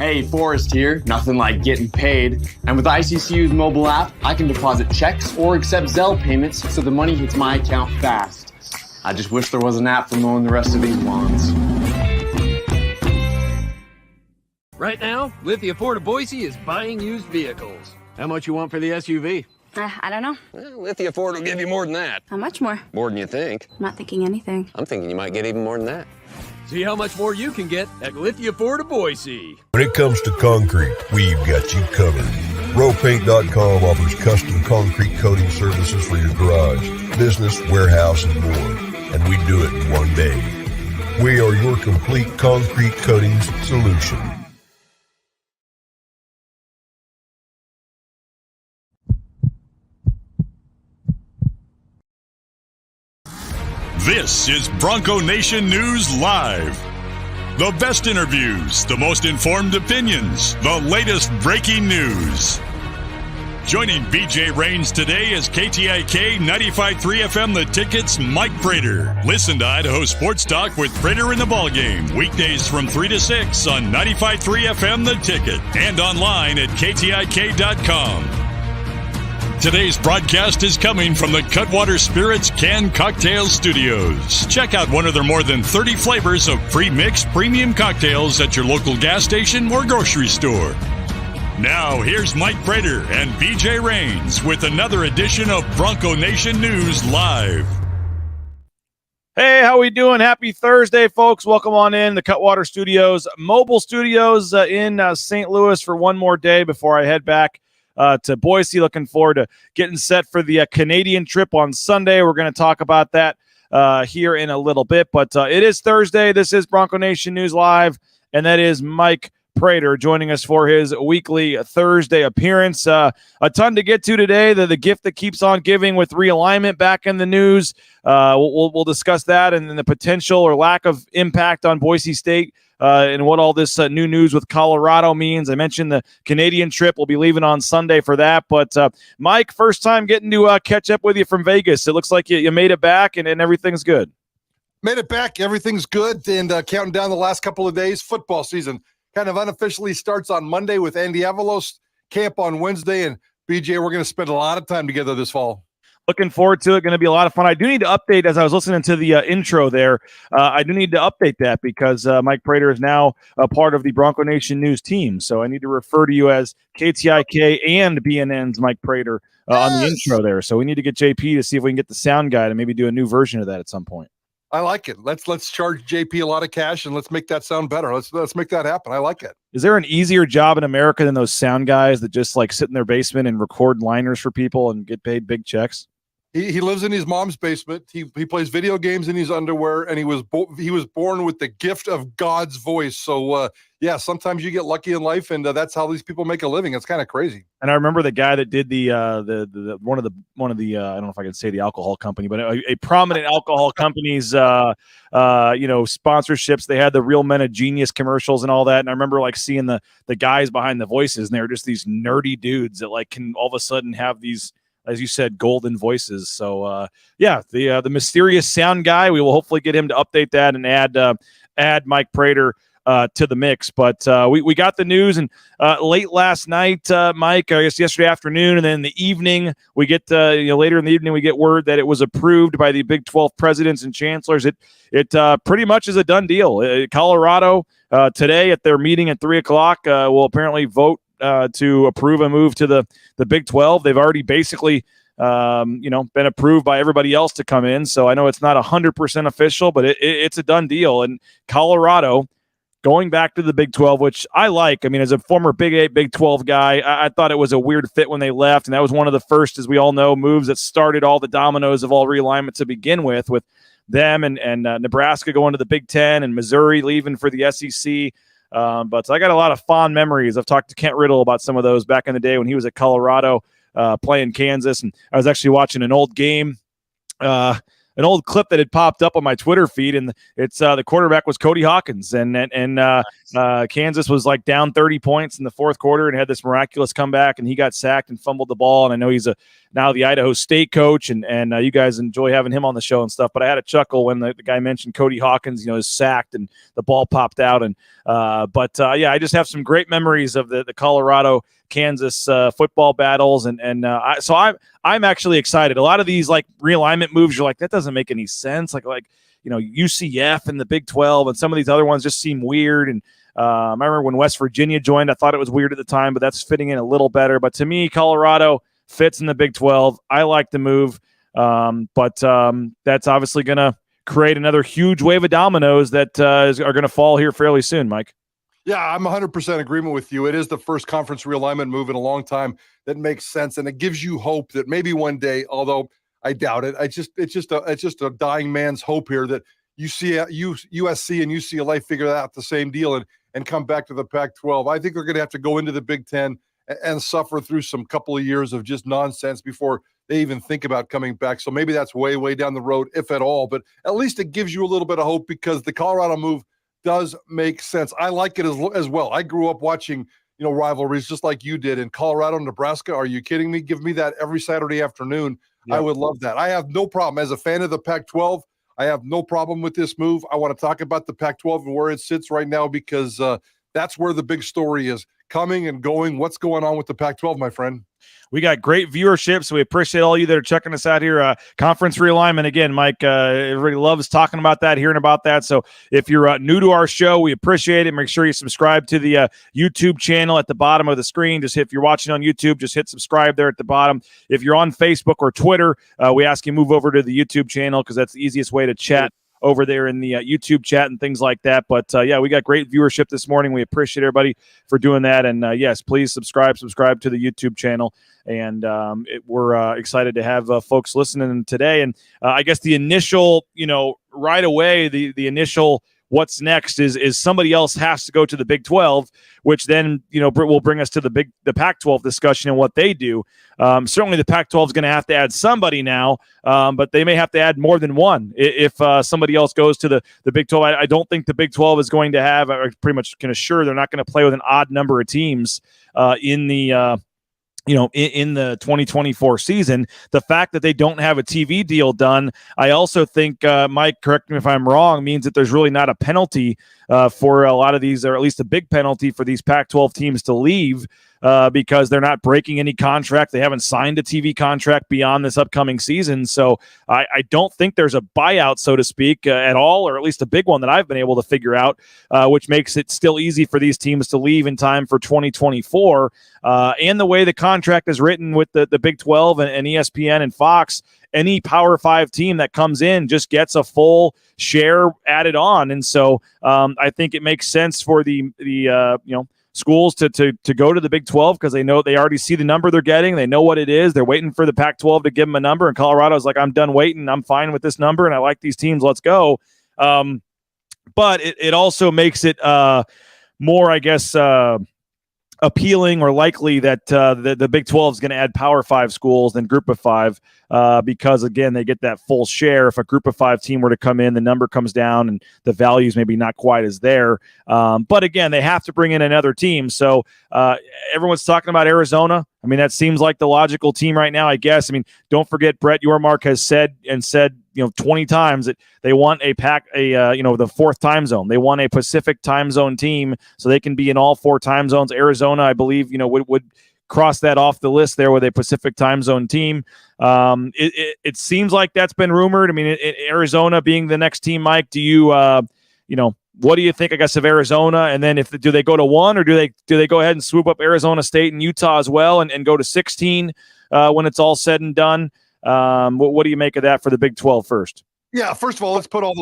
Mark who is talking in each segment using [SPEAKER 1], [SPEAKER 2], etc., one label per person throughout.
[SPEAKER 1] Hey, Forrest here. Nothing like getting paid. And with ICCU's mobile app, I can deposit checks or accept Zelle payments so the money hits my account fast. I just wish there was an app for mowing the rest of these lawns.
[SPEAKER 2] Right now, Lithia Ford of Boise is buying used vehicles. How much you want for the SUV?
[SPEAKER 3] I don't know.
[SPEAKER 2] Well, Lithia Ford will give you more than that.
[SPEAKER 3] How much more?
[SPEAKER 2] More than you think.
[SPEAKER 3] I'm not thinking anything.
[SPEAKER 2] I'm thinking you might get even more than that. See how much more you can get at Lithia Ford of Boise.
[SPEAKER 4] When it comes to concrete, we've got you covered. RowPaint.com offers custom concrete coating services for your garage, business, warehouse, and more. And we do it in one day. We are your complete concrete coatings solution.
[SPEAKER 5] This is Bronco Nation News Live. The best interviews, the most informed opinions, the latest breaking news. Joining BJ Rains today is KTIK 95.3 FM The Ticket's Mike Prater. Listen to Idaho Sports Talk with Prater in the Ballgame. Weekdays from 3 to 6 on 95.3 FM The Ticket and online at KTIK.com. Today's broadcast is coming from the Cutwater Spirits Canned Cocktail Studios. Check out one of their more than 30 flavors of pre-mixed premium cocktails at your local gas station or grocery store. Now, here's Mike Prater and BJ Rains with another edition of Bronco Nation News Live.
[SPEAKER 6] Hey, how we doing? Happy Thursday, folks. Welcome on in the Cutwater Studios, mobile studios in St. Louis for one more day before I head back to Boise. Looking forward to getting set for the Canadian trip on Sunday. We're going to talk about that here in a little bit, but it is Thursday. This is Bronco Nation News Live, and that is Mike Prater joining us for his weekly Thursday appearance. A ton to get to today. The gift that keeps on giving with realignment back in the news. We'll discuss that and the potential or lack of impact on Boise State. And what all this new news with Colorado means. I mentioned the Canadian trip. We'll be leaving on Sunday for that. But, Mike, first time getting to catch up with you from Vegas. It looks like you made it back and everything's good.
[SPEAKER 7] Made it back. Everything's good. And counting down the last couple of days, football season kind of unofficially starts on Monday with Andy Avalos, camp on Wednesday. And, BJ, we're going to spend a lot of time together this fall.
[SPEAKER 6] Looking forward to it. Going to be a lot of fun. I do need to update, as I was listening to the intro there, I do need to update that because Mike Prater is now a part of the Bronco Nation News team. So I need to refer to you as KTIK and BNN's Mike Prater on the intro there. So we need to get JP to see if we can get the sound guy to maybe do a new version of that at some point.
[SPEAKER 7] I like it. Let's charge JP a lot of cash and let's make that sound better. Let's make that happen. I like it.
[SPEAKER 6] Is there an easier job in America than those sound guys that just like sit in their basement and record liners for people and get paid big checks?
[SPEAKER 7] He lives in his mom's basement. He plays video games in his underwear, and he was born with the gift of God's voice. So yeah, sometimes you get lucky in life, and that's how these people make a living. It's kind of crazy.
[SPEAKER 6] And I remember the guy that did the one of the I don't know if I can say the alcohol company, but a prominent alcohol company's sponsorships. They had the Real Men of Genius commercials and all that. And I remember like seeing the guys behind the voices, and they were just these nerdy dudes that like can all of a sudden have these, as you said, golden voices. So, the mysterious sound guy, we will hopefully get him to update that and add Mike Prater to the mix. But we got the news, and late last night, Mike, I guess yesterday afternoon, and then in the evening, we get later in the evening, we get word that it was approved by the Big 12 presidents and chancellors. It pretty much is a done deal. Colorado today at their meeting at 3:00 will apparently vote to approve a move to the Big 12. They've already basically, been approved by everybody else to come in. So I know it's not 100% official, but it's a done deal. And Colorado going back to the Big 12, which I like. I mean, as a former Big 8, Big 12 guy, I thought it was a weird fit when they left. And that was one of the first, as we all know, moves that started all the dominoes of all realignment to begin with them and Nebraska going to the Big 10 and Missouri leaving for the SEC. But I got a lot of fond memories. I've talked to Kent Riddle about some of those back in the day when he was at Colorado playing Kansas. And I was actually watching an old game, an old clip that had popped up on my Twitter feed. And it's the quarterback was Cody Hawkins. And Kansas was like down 30 points in the fourth quarter and had this miraculous comeback. And he got sacked and fumbled the ball. And I know he's a now the Idaho State coach, and you guys enjoy having him on the show and stuff. But I had a chuckle when the guy mentioned Cody Hawkins, is sacked and the ball popped out. And yeah, I just have some great memories of the Colorado Kansas football battles, so I'm actually excited. A lot of these like realignment moves, you're like, that doesn't make any sense. Like UCF and the Big 12 and some of these other ones just seem weird. And I remember when West Virginia joined, I thought it was weird at the time, but that's fitting in a little better. But to me, Colorado fits in the Big 12. I like the move, but that's obviously going to create another huge wave of dominoes that are going to fall here fairly soon, Mike.
[SPEAKER 7] Yeah, I'm 100% agreement with you. It is the first conference realignment move in a long time that makes sense, and it gives you hope that maybe one day, although I doubt it, it's just a dying man's hope here that USC and UCLA figure out the same deal and come back to the Pac-12. I think they're going to have to go into the Big Ten and suffer through some couple of years of just nonsense before they even think about coming back. So maybe that's way, way down the road, if at all. But at least it gives you a little bit of hope because the Colorado move does make sense. I like it as well. I grew up watching, rivalries just like you did in Colorado, Nebraska. Are you kidding me? Give me that every Saturday afternoon. Yep. I would love that. I have no problem. As a fan of the Pac-12, I have no problem with this move. I want to talk about the Pac-12 and where it sits right now because that's where the big story is. Coming and going. What's going on with the Pac-12, my friend?
[SPEAKER 6] We got great viewership, so we appreciate all you that are checking us out here. Conference realignment, again, Mike, everybody loves talking about that, hearing about that. So if you're new to our show, we appreciate it. Make sure you subscribe to the YouTube channel at the bottom of the screen. If you're watching on YouTube, just hit subscribe there at the bottom. If you're on Facebook or Twitter, we ask you move over to the YouTube channel because that's the easiest way to chat over there in the YouTube chat and things like that. But yeah, we got great viewership this morning. We appreciate everybody for doing that. And yes, please subscribe to the YouTube channel. And we're excited to have folks listening today. And I guess the initial, right away, the initial what's next is somebody else has to go to the Big 12, which then, will bring us to the Pac-12 discussion and what they do. Certainly the Pac-12 is going to have to add somebody now, but they may have to add more than one if somebody else goes to the Big 12. I don't think the Big 12 is going to have, I pretty much can assure they're not going to play with an odd number of teams in the in the 2024 season. The fact that they don't have a TV deal done, I also think, Mike, correct me if I'm wrong, means that there's really not a penalty for a lot of these, or at least a big penalty for these Pac-12 teams to leave because they're not breaking any contract. They haven't signed a TV contract beyond this upcoming season. So I don't think there's a buyout, so to speak, at all, or at least a big one that I've been able to figure out, which makes it still easy for these teams to leave in time for 2024. And the way the contract is written with the Big 12 and ESPN and Fox, any Power 5 team that comes in just gets a full share added on. And so I think it makes sense for the schools to go to the Big 12 because they know they already see the number they're getting. They know what it is. They're waiting for the Pac-12 to give them a number. And Colorado's like, I'm done waiting. I'm fine with this number, and I like these teams. Let's go. But it also makes it more, I guess, appealing or likely that the Big 12 is going to add Power 5 schools than Group of 5 because, again, they get that full share. If a Group of 5 team were to come in, the number comes down and the values maybe not quite as there. But, again, they have to bring in another team. So everyone's talking about Arizona. I mean, that seems like the logical team right now, I guess. I mean, don't forget Brett Yormark has said 20 times that they want the fourth time zone. They want a Pacific time zone team so they can be in all 4 time zones. Arizona, I believe, would cross that off the list there with a Pacific time zone team. It seems like that's been rumored. I mean, Arizona being the next team, Mike, do you, what do you think, I guess, of Arizona? And then do they go to 1 or do they go ahead and swoop up Arizona State and Utah as well and go to 16 when it's all said and done? What do you make of that for the Big 12 first?
[SPEAKER 7] Yeah, first of all, let's put all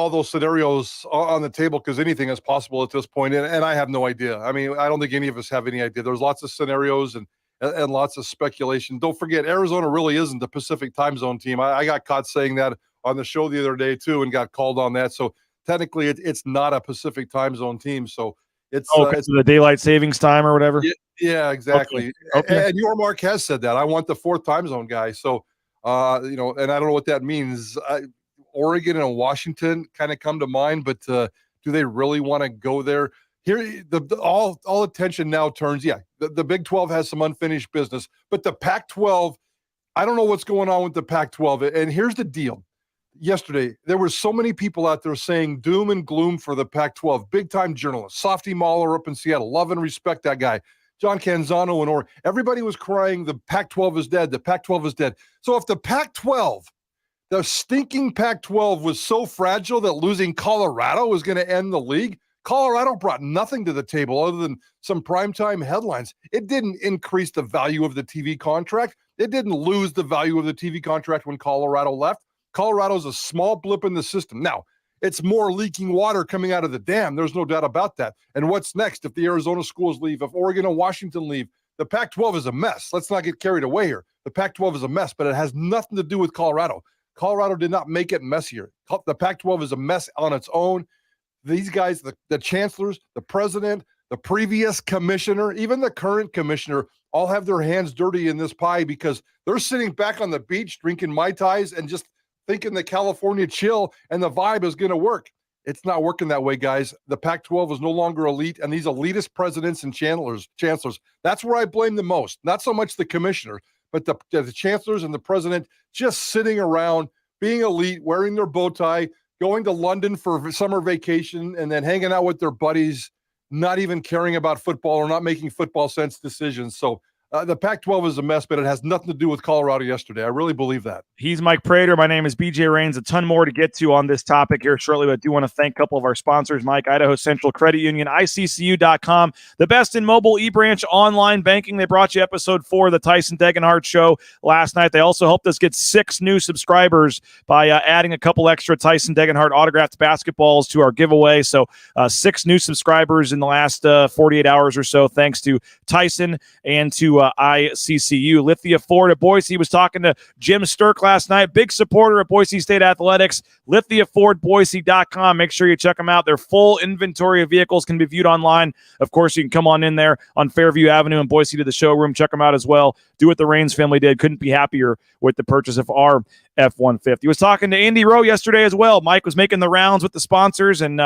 [SPEAKER 7] those scenarios on the table because anything is possible at this point, and I have no idea. I mean, I don't think any of us have any idea. There's lots of scenarios and lots of speculation. Don't forget, Arizona really isn't the Pacific time zone team. I got caught saying that on the show the other day too and got called on that. So technically, it's not a Pacific time zone team. So it's
[SPEAKER 6] because of the daylight savings time or whatever.
[SPEAKER 7] Yeah, exactly. Okay. And Yormark has said that I want the 4th time zone guy. So. And I don't know what that means. Oregon and Washington kind of come to mind, but do they really want to go there? Here, all attention now turns. Yeah, the Big 12 has some unfinished business, but the Pac-12 I don't know what's going on with the Pac-12. And here's the deal. Yesterday, there were so many people out there saying doom and gloom for the Pac-12. Big-time journalists. Softy Mahler up in Seattle. Love and respect that guy. John Canzano and Oregon. Everybody was crying, the Pac-12 is dead. The Pac-12 is dead. So if the Pac-12, the stinking Pac-12 was so fragile that losing Colorado was going to end the league, Colorado brought nothing to the table other than some primetime headlines. It didn't increase the value of the TV contract. It didn't lose the value of the TV contract when Colorado left. Colorado's a small blip in the system. Now, it's more leaking water coming out of the dam. There's no doubt about that. And what's next if the Arizona schools leave, if Oregon and Washington leave? The Pac-12 is a mess. Let's not get carried away here. The Pac-12 is a mess, but it has nothing to do with Colorado. Colorado did not make it messier. The Pac-12 is a mess on its own. These guys, the chancellors, the president, the previous commissioner, even the current commissioner, all have their hands dirty in this pie because they're sitting back on the beach drinking Mai Tais and just thinking the California chill and the vibe is going to work. It's not working that way, guys. The Pac-12 is no longer elite, and these elitist presidents and chancellors, that's where I blame the most. Not so much the commissioner, but the chancellors and the president just sitting around, being elite, wearing their bow tie, going to London for summer vacation, and then hanging out with their buddies, not even caring about football or not making football sense decisions. So the Pac-12 is a mess, but it has nothing to do with Colorado yesterday. I really believe that.
[SPEAKER 6] He's Mike Prater. My name is BJ Rains. A ton more to get to on this topic here shortly, but I do want to thank a couple of our sponsors, Mike, Idaho Central Credit Union, ICCU.com, the best in mobile eBranch online banking. They brought you episode 4 of the Tyson Degenhardt Show last night. They also helped us get 6 new subscribers by adding a couple extra Tyson Degenhardt autographed basketballs to our giveaway. So 6 new subscribers in the last 48 hours or so, thanks to Tyson and to ICCU. Lithia Ford at Boise was talking to Jim Sturk last night, big supporter of Boise State athletics. LithiaFordBoise.com. Make sure you check them out. Their full inventory of vehicles can be viewed online. Of course, you can come on in there on Fairview Avenue in Boise to the showroom. Check them out as well. Do what the Rains family did. Couldn't be happier with the purchase of our F-150. He was talking to Andy Rowe yesterday as well. Mike was making the rounds with the sponsors and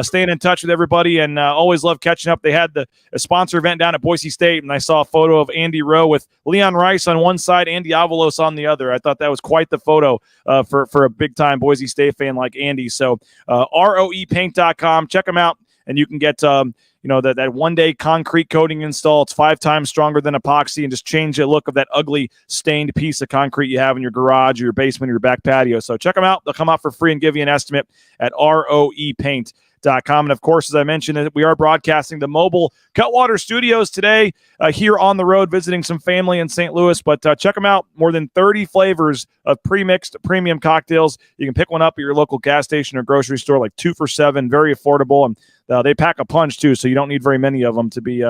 [SPEAKER 6] staying in touch with everybody, and always love catching up. They had a sponsor event down at Boise State, and I saw a photo of Andy Rowe with Leon Rice on one side, Andy Avalos on the other. I thought that was quite the photo for a big-time Boise State fan like Andy. So ROEpaint.com. Check them out, and you can get that one-day concrete coating install. It's 5 times stronger than epoxy and just change the look of that ugly stained piece of concrete you have in your garage or your basement or your back patio. So check them out. They'll come out for free and give you an estimate at ROEpaint.com. And of course, as I mentioned, we are broadcasting the mobile Cutwater Studios today here on the road, visiting some family in St. Louis. But check them out. More than 30 flavors of pre-mixed premium cocktails. You can pick one up at your local gas station or grocery store, like 2 for $7, very affordable. And they pack a punch, too, so you don't need very many of them to be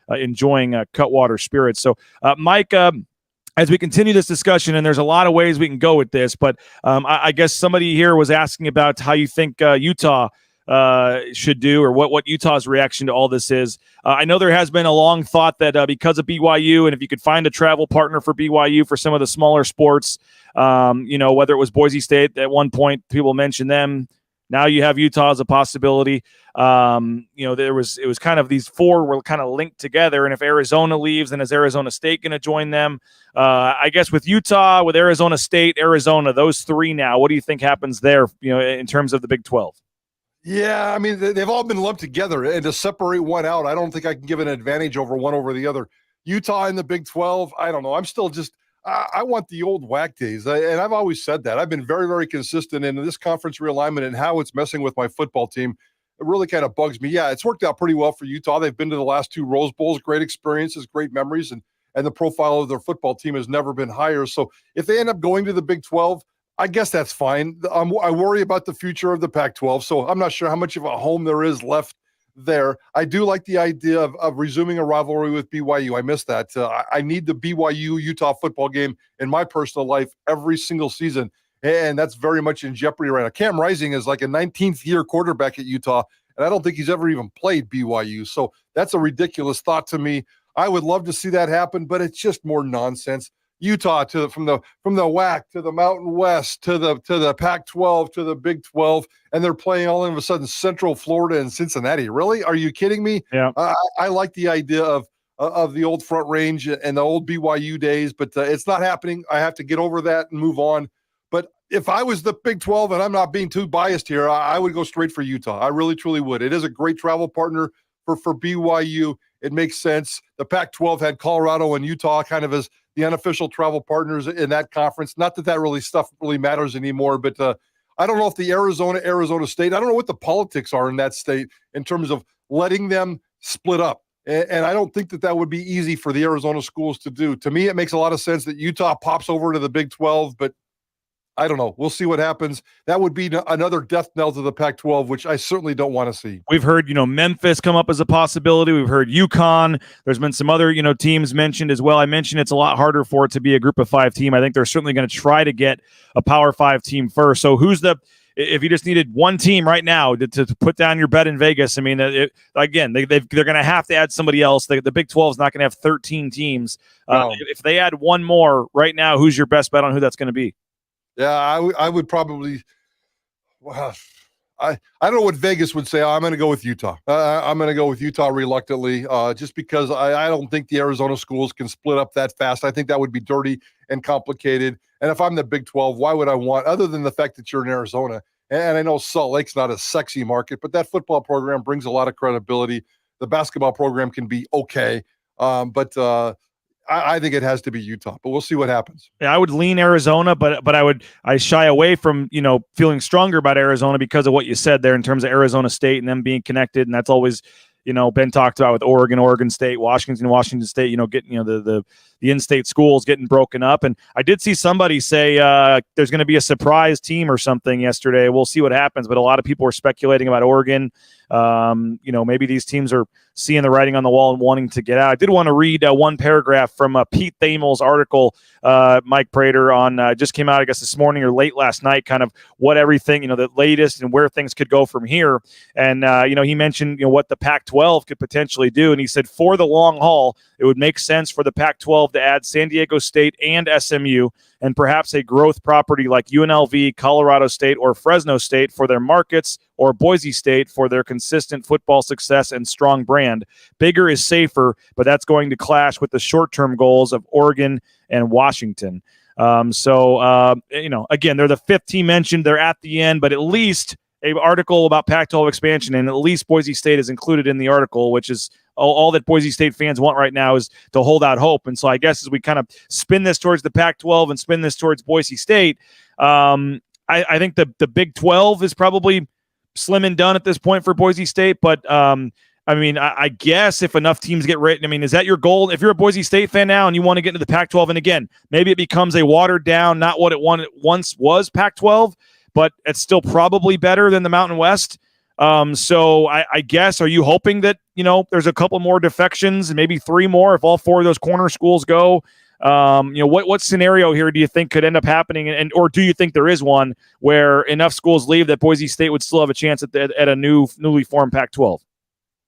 [SPEAKER 6] enjoying Cutwater spirits. So, Mike, as we continue this discussion, and there's a lot of ways we can go with this, but I guess somebody here was asking about how you think Utah should do, or what Utah's reaction to all this is. I know there has been a long thought that because of BYU, and if you could find a travel partner for BYU for some of the smaller sports, whether it was Boise State at one point, people mentioned them. Now you have Utah as a possibility. It was kind of these 4 were kind of linked together. And if Arizona leaves, then is Arizona State going to join them? I guess with Utah, with Arizona State, Arizona, those 3 now, what do you think happens there, in terms of the Big 12?
[SPEAKER 7] Yeah, I mean, they've all been lumped together, and to separate one out, I don't think I can give an advantage over one over the other. Utah in the Big 12, I don't know. I'm still I want the old WAC days, and I've always said that. I've been very, very consistent in this conference realignment and how it's messing with my football team. It really kind of bugs me. Yeah, it's worked out pretty well for Utah. They've been to the last 2 Rose Bowls, great experiences, great memories, and the profile of their football team has never been higher. So if they end up going to the Big 12, I guess that's fine. I worry about the future of the Pac-12, so I'm not sure how much of a home there is left there. I do like the idea of resuming a rivalry with BYU. I miss that. I need the BYU-Utah football game in my personal life every single season, and that's very much in jeopardy right now. Cam Rising is like a 19th-year quarterback at Utah, and I don't think he's ever even played BYU, so that's a ridiculous thought to me. I would love to see that happen, but it's just more nonsense. Utah from the WAC to the Mountain West to the Pac-12 to the Big 12, and they're playing all of a sudden Central Florida and Cincinnati. Really? Are you kidding me?
[SPEAKER 6] Yeah.
[SPEAKER 7] I like the idea of of the old Front Range and the old BYU days, but it's not happening. I have to get over that and move on. But if I was the Big 12, and I'm not being too biased here, I would go straight for Utah. I really, truly would. It is a great travel partner for BYU. It makes sense. The Pac-12 had Colorado and Utah kind of as the unofficial travel partners in that conference. Not that stuff really matters anymore, but I don't know if the Arizona State, I don't know what the politics are in that state in terms of letting them split up. And I don't think that would be easy for the Arizona schools to do. To me, it makes a lot of sense that Utah pops over to the Big 12, but I don't know. We'll see what happens. That would be another death knell to the Pac-12, which I certainly don't want to see.
[SPEAKER 6] We've heard, Memphis come up as a possibility. We've heard UConn. There's been some other, teams mentioned as well. I mentioned it's a lot harder for it to be a group of 5 team. I think they're certainly going to try to get a Power 5 team first. So if you just needed one team right now to put down your bet in Vegas, I mean, they're going to have to add somebody else. The Big 12 is not going to have 13 teams.
[SPEAKER 7] No.
[SPEAKER 6] If they add one more right now, who's your best bet on who that's going to be?
[SPEAKER 7] Yeah, I would probably. Well, I don't know what Vegas would say. I'm going to go with Utah. I'm going to go with Utah reluctantly, just because I don't think the Arizona schools can split up that fast. I think that would be dirty and complicated. And if I'm the Big 12, why would I want, other than the fact that you're in Arizona? And I know Salt Lake's not a sexy market, but that football program brings a lot of credibility. The basketball program can be okay, but I think it has to be Utah, but we'll see what happens.
[SPEAKER 6] Yeah, I would lean Arizona, but I shy away from, feeling stronger about Arizona because of what you said there in terms of Arizona State and them being connected. And that's always, been talked about with Oregon State, Washington State, getting, the in-state schools getting broken up. And I did see somebody say there's going to be a surprise team or something yesterday. We'll see what happens. But a lot of people are speculating about Oregon. Maybe these teams are seeing the writing on the wall and wanting to get out. I did want to read one paragraph from Pete Thamel's article, Mike Prater, on just came out, I guess, this morning or late last night, kind of what everything, the latest and where things could go from here. And, he mentioned, what the Pac-12 could potentially do. And he said for the long haul, it would make sense for the Pac-12 to add San Diego State and SMU and perhaps a growth property like UNLV, Colorado State, or Fresno State for their markets, or Boise State for their consistent football success and strong brand. Bigger is safer, but that's going to clash with the short-term goals of Oregon and Washington. Again, they're the 5th team mentioned. They're at the end, but at least an article about Pac-12 expansion, and at least Boise State is included in the article, which is all that Boise State fans want right now is to hold out hope. And so I guess as we kind of spin this towards the Pac-12 and spin this towards Boise State, I think the Big 12 is probably slim and done at this point for Boise State. But I guess if enough teams get written, is that your goal? If you're a Boise State fan now and you want to get into the Pac-12, and again, maybe it becomes a watered down, not what it once was Pac-12, but it's still probably better than the Mountain West. So I guess, are you hoping that, there's a couple more defections and maybe 3 more if all 4 of those corner schools go? What scenario here do you think could end up happening? Or do you think there is one where enough schools leave that Boise State would still have a chance at a newly formed Pac-12?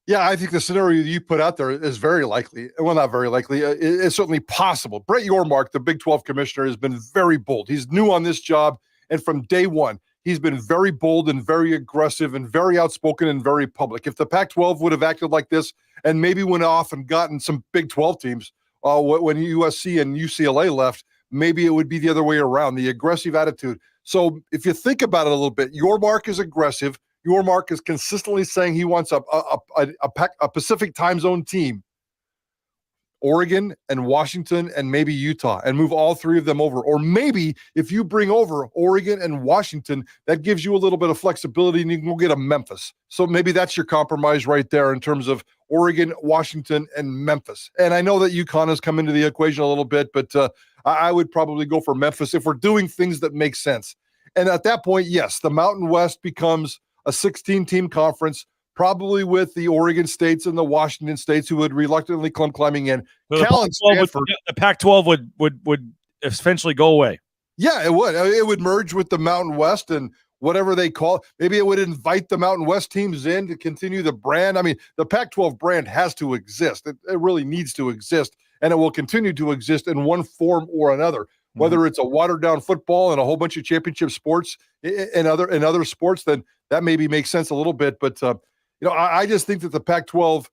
[SPEAKER 7] Yeah, I think the scenario you put out there is very likely. Well, not very likely. It's certainly possible. Brett Yormark, the Big 12 commissioner, has been very bold. He's new on this job, and from day one, he's been very bold and very aggressive and very outspoken and very public. If the Pac-12 would have acted like this and maybe went off and gotten some Big 12 teams when USC and UCLA left, maybe it would be the other way around, the aggressive attitude. So if you think about it a little bit, Yormark is aggressive. Yormark is consistently saying he wants a Pacific time zone team. Oregon and Washington and maybe Utah, and move all 3 of them over. Or maybe if you bring over Oregon and Washington, that gives you a little bit of flexibility and you can go get a Memphis. So maybe that's your compromise right there in terms of Oregon, Washington, and Memphis. And I know that UConn has come into the equation a little bit, but I would probably go for Memphis if we're doing things that make sense. And at that point, yes, the Mountain West becomes a 16-team conference, probably with the Oregon States and the Washington States who would reluctantly come climbing in.
[SPEAKER 6] The Pac-12 would essentially go away.
[SPEAKER 7] Yeah, it would. It would merge with the Mountain West and whatever they call it. Maybe it would invite the Mountain West teams in to continue the brand. The Pac-12 brand has to exist. It really needs to exist, and it will continue to exist in one form or another. Whether it's a watered-down football and a whole bunch of championship sports and other sports, then that maybe makes sense a little bit. But I just think that the Pac-12,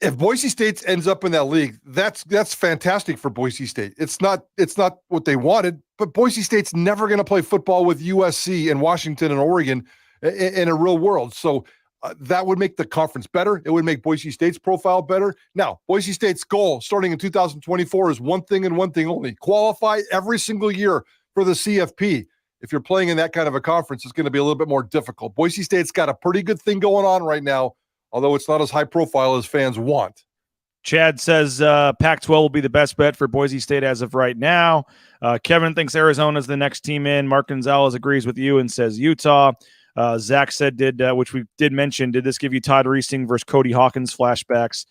[SPEAKER 7] if Boise State ends up in that league, that's fantastic for Boise State. It's not what they wanted, but Boise State's never going to play football with USC and Washington and Oregon in a real world. So that would make the conference better. It would make Boise State's profile better. Now, Boise State's goal starting in 2024 is one thing and one thing only: qualify every single year for the CFP. If you're playing in that kind of a conference, it's going to be a little bit more difficult. Boise State's got a pretty good thing going on right now, although it's not as high profile as fans want.
[SPEAKER 6] Chad says Pac-12 will be the best bet for Boise State as of right now. Kevin thinks Arizona is the next team in. Mark Gonzalez agrees with you and says Utah. Zach said, which we did mention, did this give you Todd Reesing versus Cody Hawkins flashbacks?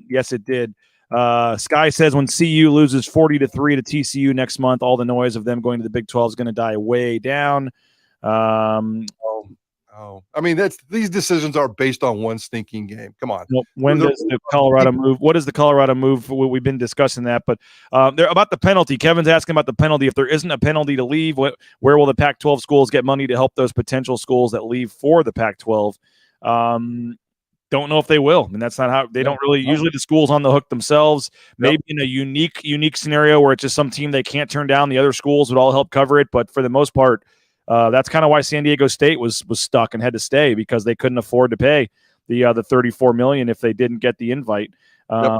[SPEAKER 6] Yes, it did. Sky says when CU loses 40-3 to TCU next month, all the noise of them going to the Big 12 is going to die way down.
[SPEAKER 7] I mean, these decisions are based on one stinking game. Come on.
[SPEAKER 6] Well, when does the Colorado move? What is the Colorado move? We've been discussing that, but about the penalty. Kevin's asking about the penalty. If there isn't a penalty to leave, where will the Pac-12 schools get money to help those potential schools that leave for the Pac-12? Don't know if they will. I mean, that's not how they don't really. Usually, the schools on the hook themselves. Maybe in a unique scenario where it's just some team they can't turn down, the other schools would all help cover it. But for the most part, that's kind of why San Diego State was stuck and had to stay, because they couldn't afford to pay the $34 million if they didn't get the invite. I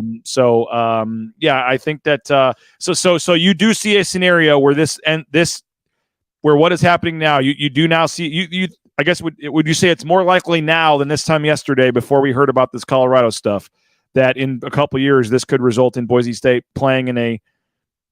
[SPEAKER 6] think that so you do see a scenario where where what is happening now, you do now see you I guess would you say it's more likely now than this time yesterday, before we heard about this Colorado stuff, that in a couple of years this could result in Boise State playing in a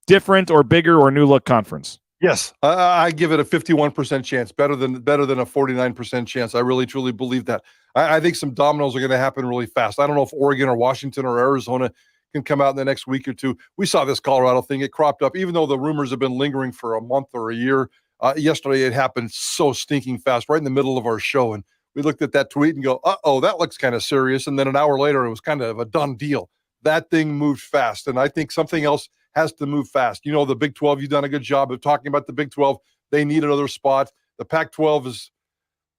[SPEAKER 6] different or bigger or new look conference?
[SPEAKER 7] Yes, I give it a 51% chance, better than a 49% chance. I really, truly believe that. I think some dominoes are going to happen really fast. I don't know if Oregon or Washington or Arizona can come out in the next week or two. We saw this Colorado thing. It cropped up, even though the rumors have been lingering for a month or a year. Yesterday, it happened so stinking fast, right in the middle of our show. And we looked at that tweet and go, uh-oh, that looks kind of serious. And then an hour later, it was kind of a done deal. That thing moved fast. And I think something else has to move fast. You know, the Big 12, you've done a good job of talking about the Big 12. They need another spot. The Pac-12 is,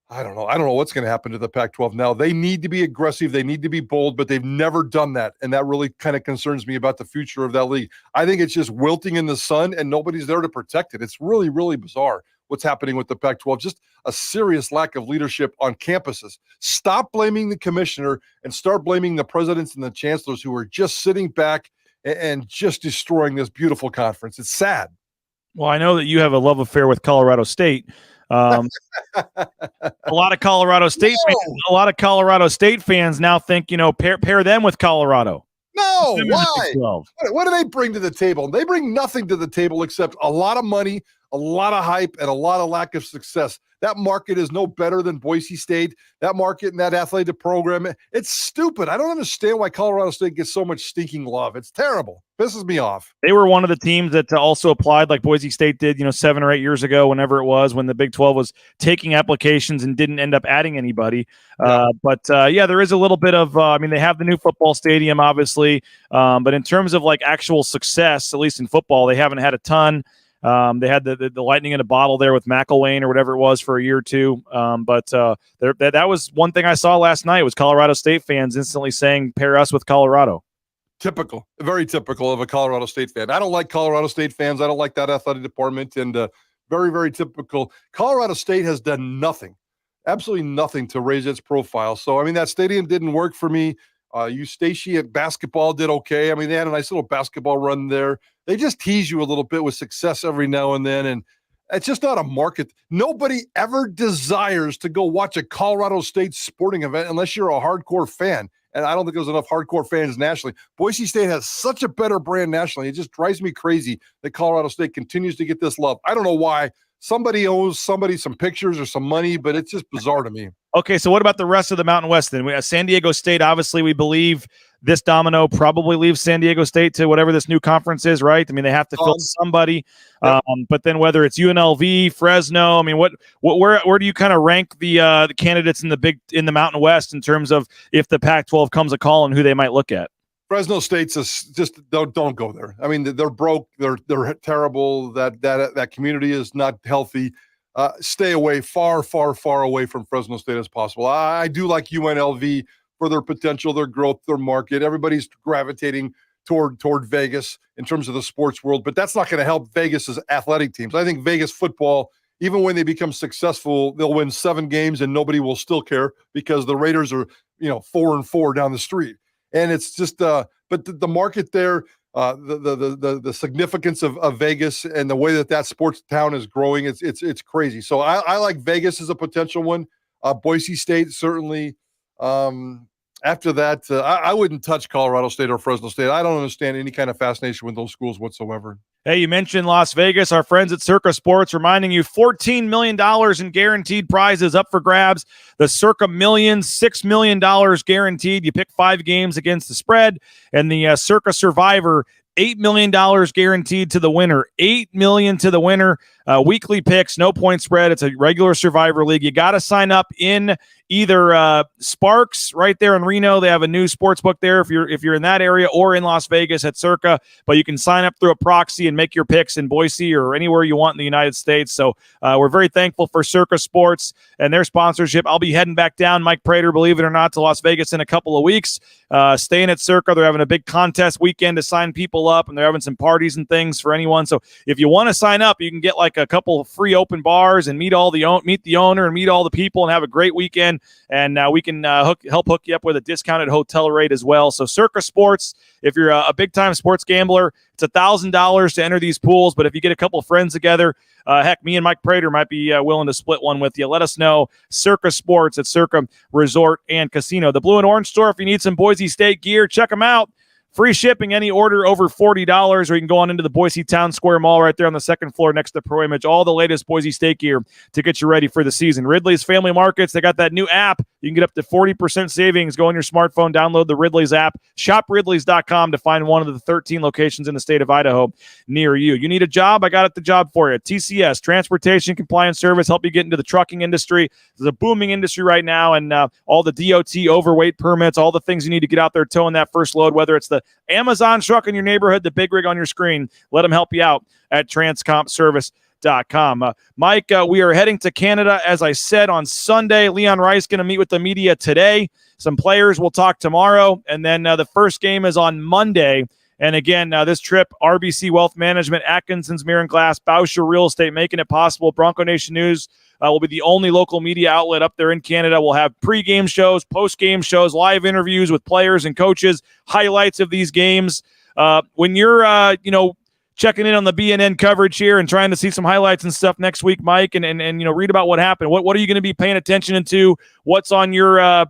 [SPEAKER 7] I don't know what's going to happen to the Pac-12 now. They need to be aggressive. They need to be bold, but they've never done that. And that really kind of concerns me about the future of that league. I think it's just wilting in the sun and nobody's there to protect it. It's really, really bizarre what's happening with the Pac-12. Just a serious lack of leadership on campuses. Stop blaming the commissioner and start blaming the presidents and the chancellors who are just sitting back and just destroying this beautiful conference. It's sad.
[SPEAKER 6] Well, I know that you have a love affair with Colorado State. A lot of Colorado State fans now think, pair them with Colorado.
[SPEAKER 7] No, why? What do they bring to the table? They bring nothing to the table except a lot of money, a lot of hype, and a lot of lack of success. That market is no better than Boise State. That market and that athletic program, it's stupid. I don't understand why Colorado State gets so much stinking love. It's terrible. Pisses me off.
[SPEAKER 6] They were one of the teams that also applied like Boise State did, 7 or 8 years ago, whenever it was, when the Big 12 was taking applications and didn't end up adding anybody. But there is a little bit of, they have the new football stadium, obviously. But in terms of like actual success, at least in football, they haven't had a ton. They had the lightning in a bottle there with McElwain or whatever it was for a year or two. But that was one thing I saw last night was Colorado State fans instantly saying, pair us with Colorado.
[SPEAKER 7] Typical, very typical of a Colorado State fan. I don't like Colorado State fans. I don't like that athletic department, and very, very typical. Colorado State has done nothing, absolutely nothing to raise its profile. So, that stadium didn't work for me. Eustachy at basketball did okay. They had a nice little basketball run there. They just tease you a little bit with success every now and then, and it's just not a market. Nobody ever desires to go watch a Colorado State sporting event unless you're a hardcore fan. And I don't think there's enough hardcore fans nationally. Boise State has such a better brand nationally. It just drives me crazy that Colorado State continues to get this love. I don't know why. Somebody owes somebody some pictures or some money, but it's just bizarre to me.
[SPEAKER 6] Okay, so what about the rest of the Mountain West then? We have San Diego State, obviously, we believe this domino probably leaves San Diego State to whatever this new conference is, right? They have to fill somebody. Yep. But then whether it's UNLV, Fresno, where do you kind of rank the candidates in the Mountain West in terms of if the Pac-12 comes a call and who they might look at?
[SPEAKER 7] Fresno State's just don't go there. They're broke. They're terrible. That community is not healthy. Stay away, far, far, far away from Fresno State as possible. I do like UNLV, for their potential, their growth, their market. Everybody's gravitating toward Vegas in terms of the sports world, but that's not going to help Vegas's athletic teams. I think Vegas football, even when they become successful, they'll win 7 games and nobody will still care because the Raiders are, 4-4 down the street. And it's just, but the market there, the significance of Vegas and the way that sports town is growing, it's crazy. So I like Vegas as a potential one. Boise State, certainly. After that, I wouldn't touch Colorado State or Fresno State. I don't understand any kind of fascination with those schools whatsoever.
[SPEAKER 6] Hey, you mentioned Las Vegas. Our friends at Circa Sports reminding you $14 million in guaranteed prizes up for grabs. The Circa Millions, $6 million guaranteed. You pick 5 games against the spread. And the Circa Survivor, $8 million guaranteed to the winner. $8 million to the winner. Weekly picks, no point spread. It's a regular Survivor League. You got to sign up in either Sparks right there in Reno. They have a new sports book there if you're in that area, or in Las Vegas at Circa. But you can sign up through a proxy and make your picks in Boise or anywhere you want in the United States. So we're very thankful for Circa Sports and their sponsorship. I'll be heading back down, Mike Prater, believe it or not, to Las Vegas in a couple of weeks. Staying at Circa. They're having a big contest weekend to sign people up, and they're having some parties and things for anyone. So if you want to sign up, you can get like a couple of free open bars and meet the owner and meet all the people and have a great weekend. And we can help hook you up with a discounted hotel rate as well. So Circa Sports, if you're a big-time sports gambler, it's $1,000 to enter these pools. But if you get a couple of friends together, heck, me and Mike Prater might be willing to split one with you. Let us know. Circa Sports at Circa Resort and Casino. The Blue and Orange Store, if you need some Boise State gear, check them out. Free shipping, any order over $40, or you can go on into the Boise Town Square Mall right there on the second floor next to Pro Image. All the latest Boise State gear to get you ready for the season. Ridley's Family Markets, they got that new app. You can get up to 40% savings. Go on your smartphone, download the Ridley's app, shopridleys.com to find one of the 13 locations in the state of Idaho near you. You need a job? I got the job for you. TCS, Transportation Compliance Service, help you get into the trucking industry. It's a booming industry right now, and all the DOT overweight permits, all the things you need to get out there towing that first load, whether it's the Amazon truck in your neighborhood, the big rig on your screen, let them help you out at transcompservice.com. Mike, we are heading to Canada, as I said, on Sunday. Leon Rice going to meet with the media today. Some players will talk tomorrow, and then the first game is on Monday. And again, this trip, RBC Wealth Management, Atkinson's Mirror and Glass, Bauscher Real Estate, making it possible. Bronco Nation News will be the only local media outlet up there in Canada. We'll have pre-game shows, post-game shows, live interviews with players and coaches, highlights of these games. When you're, checking in on the BNN coverage here and trying to see some highlights and stuff next week, Mike, and read about what happened, what are you going to be paying attention to? What's on your,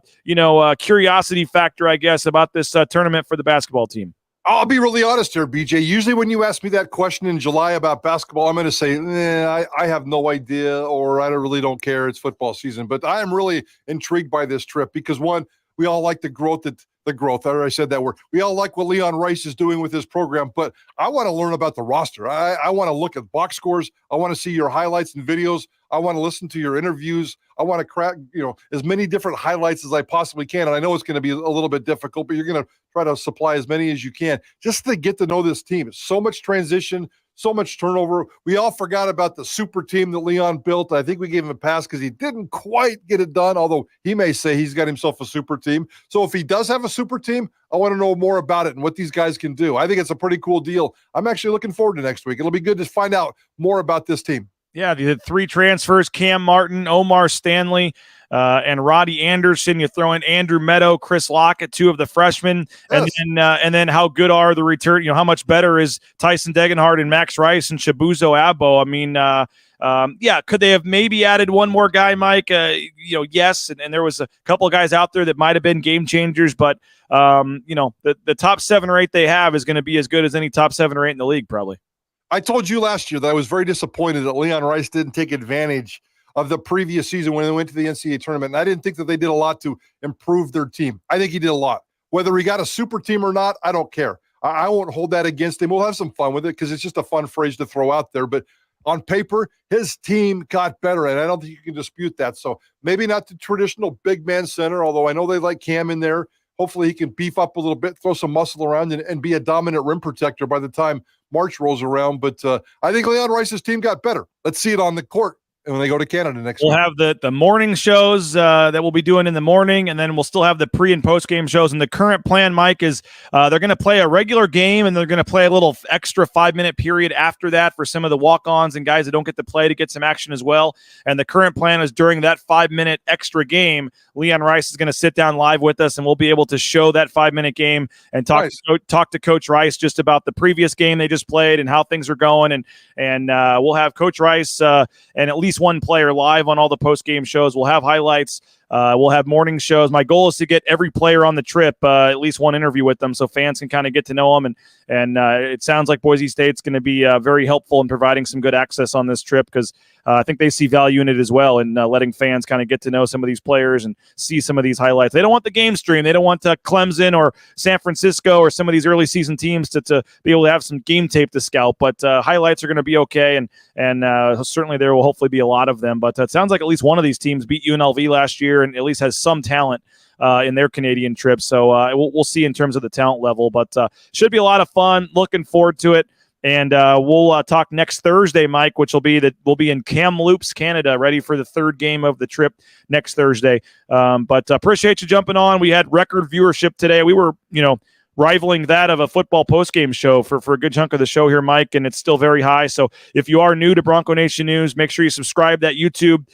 [SPEAKER 6] curiosity factor, I guess, about this tournament for the basketball team?
[SPEAKER 7] I'll be really honest here, BJ. Usually when you ask me that question in July about basketball, I'm going to say, I have no idea, or I really don't care. It's football season. But I am really intrigued by this trip because, one, we all like the growth. I already said that word. We all like what Leon Rice is doing with his program, but I want to learn about the roster. I want to look at box scores. I want to see your highlights and videos. I want to listen to your interviews. I want to crack, as many different highlights as I possibly can. And I know it's going to be a little bit difficult, but you're going to try to supply as many as you can just to get to know this team. So much transition, so much turnover. We all forgot about the super team that Leon built. I think we gave him a pass because he didn't quite get it done, although he may say he's got himself a super team. So if he does have a super team, I want to know more about it and what these guys can do. I think it's a pretty cool deal. I'm actually looking forward to next week. It'll be good to find out more about this team.
[SPEAKER 6] Yeah, you had 3 transfers, Cam Martin, Omar Stanley, and Roddy Anderson. You throw in Andrew Meadow, Chris Lockett, 2 of the freshmen. Yes. And then how good are the return? How much better is Tyson Degenhardt and Max Rice and Shabuzo Abo? I mean, could they have maybe added one more guy, Mike? Yes, and there was a couple of guys out there that might have been game changers, but the top 7 or 8 they have is going to be as good as any top 7 or 8 in the league, probably.
[SPEAKER 7] I told you last year that I was very disappointed that Leon Rice didn't take advantage of the previous season when they went to the NCAA tournament. And I didn't think that they did a lot to improve their team. I think he did a lot. Whether he got a super team or not, I don't care. I won't hold that against him. We'll have some fun with it because it's just a fun phrase to throw out there. But on paper, his team got better, and I don't think you can dispute that. So maybe not the traditional big man center, although I know they like Cam in there. Hopefully he can beef up a little bit, throw some muscle around, and be a dominant rim protector by the time March rolls around. But I think Leon Rice's team got better. Let's see it on the court when they go to Canada next
[SPEAKER 6] we'll
[SPEAKER 7] week.
[SPEAKER 6] have the morning shows that we'll be doing in the morning, and then we'll still have the pre and post game shows. And the current plan, Mike, is they're going to play a regular game, and they're going to play a little extra 5-minute period after that for some of the walk-ons and guys that don't get to play to get some action as well. And the current plan is during that 5-minute extra game, Leon Rice is going to sit down live with us, and we'll be able to show that 5-minute game and talk to Coach Rice just about the previous game they just played and how things are going. And we'll have Coach Rice and at least one player live on all the post-game shows. We'll have highlights. We'll have morning shows. My goal is to get every player on the trip, at least one interview with them, so fans can kind of get to know them. And it sounds like Boise State's going to be very helpful in providing some good access on this trip, because I think they see value in it as well, and letting fans kind of get to know some of these players and see some of these highlights. They don't want the game stream. They don't want Clemson or San Francisco or some of these early season teams to be able to have some game tape to scout. But highlights are going to be okay, and certainly there will hopefully be a lot of them. But it sounds like at least one of these teams beat UNLV last year and at least has some talent in their Canadian trip. So we'll see in terms of the talent level, but should be a lot of fun. Looking forward to it. And we'll talk next Thursday, Mike, which will be that we'll be in Kamloops, Canada, ready for the third game of the trip next Thursday. But appreciate you jumping on. We had record viewership today. We were, rivaling that of a football postgame show for a good chunk of the show here, Mike, and it's still very high. So if you are new to Bronco Nation News, make sure you subscribe to that YouTube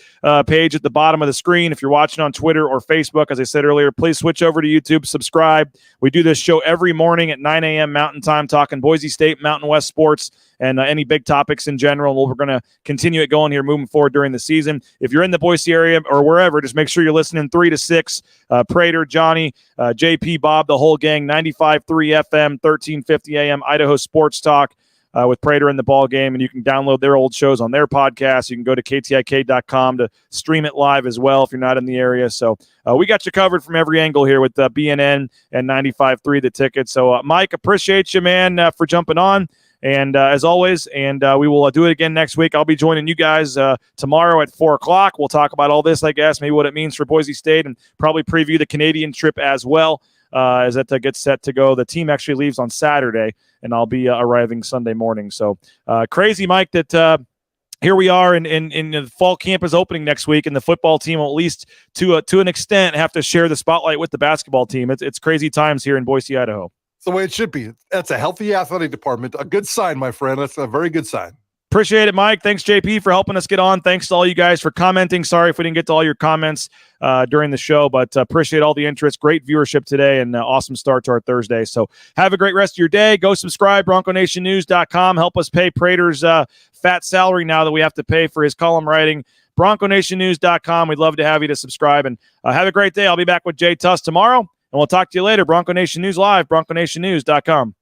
[SPEAKER 6] page at the bottom of the screen. If you're watching on Twitter or Facebook, as I said earlier, please switch over to YouTube, subscribe. We do this show every morning at 9 a.m. Mountain Time, talking Boise State, Mountain West sports, and any big topics in general. We're going to continue it going here moving forward during the season. If you're in the Boise area or wherever, just make sure you're listening 3 to 6. Prater, Johnny, JP, Bob, the whole gang, 95.3 FM, 1350 AM, Idaho Sports Talk with Prater in the ball game. And you can download their old shows on their podcast. You can go to ktik.com to stream it live as well if you're not in the area. So we got you covered from every angle here with BNN and 95.3 The Ticket. So, Mike, appreciate you, man, for jumping on. And as always, and we will do it again next week. I'll be joining you guys tomorrow at 4 o'clock. We'll talk about all this, I guess, maybe what it means for Boise State, and probably preview the Canadian trip as well as that gets set to go. The team actually leaves on Saturday, and I'll be arriving Sunday morning. So crazy, Mike, that here we are, and the fall camp is opening next week, and the football team will, at least to an extent, have to share the spotlight with the basketball team. It's crazy times here in Boise, Idaho.
[SPEAKER 7] It's the way it should be. That's a healthy athletic department. A good sign, my friend. That's a very good sign.
[SPEAKER 6] Appreciate it, Mike. Thanks, JP, for helping us get on. Thanks to all you guys for commenting. Sorry if we didn't get to all your comments during the show, but appreciate all the interest. Great viewership today, and awesome start to our Thursday. So have a great rest of your day. Go subscribe, BroncoNationNews.com. Help us pay Prater's fat salary now that we have to pay for his column writing. BroncoNationNews.com. We'd love to have you to subscribe, and have a great day. I'll be back with Jay Tuss tomorrow. And we'll talk to you later. Bronco Nation News Live, BroncoNationNews.com.